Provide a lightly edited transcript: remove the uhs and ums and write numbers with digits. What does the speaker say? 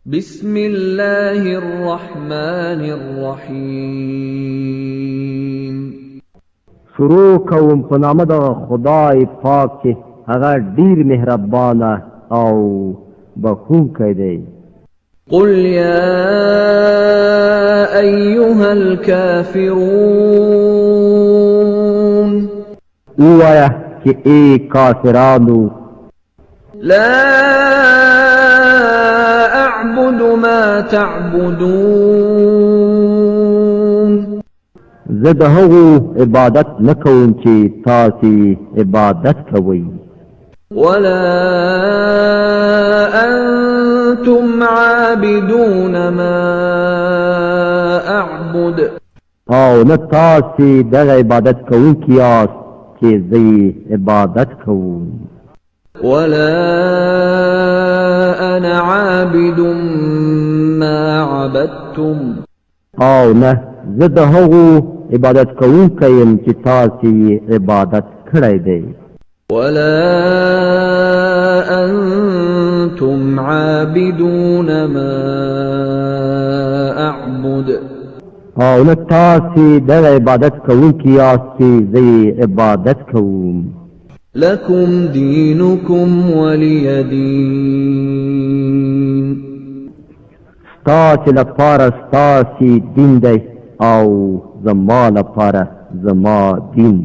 بسم الله الرحمن الرحیم. شروع کوم په نام د خدای پاک چې هغه ډیر مهربان او بخښونکی دی. قل يا أيها الكافرون وایا چې ای کافرانو لا أعبد ما تعبدون زه د هغو عبادت نه کوم چې تاسې عبادت کوئ ولا أنتم عابدون ما أعبد او نه تاسې دغه عبادت کوونکي یاست چې زه عبادت کوم ولا أنا عابد ما عبدتم او نه زه د هغو عبادت کوونکی یم چې تاسې عبادت کړی دی ولا أنتم عابدون ما أعبد او نه تاسې دغه عبادت کوونکي یاست چې زه عبادت کوم لكم دينكم ولي دين. ستاسې لپاره ستاسې دین دی او زما لپاره زما دین.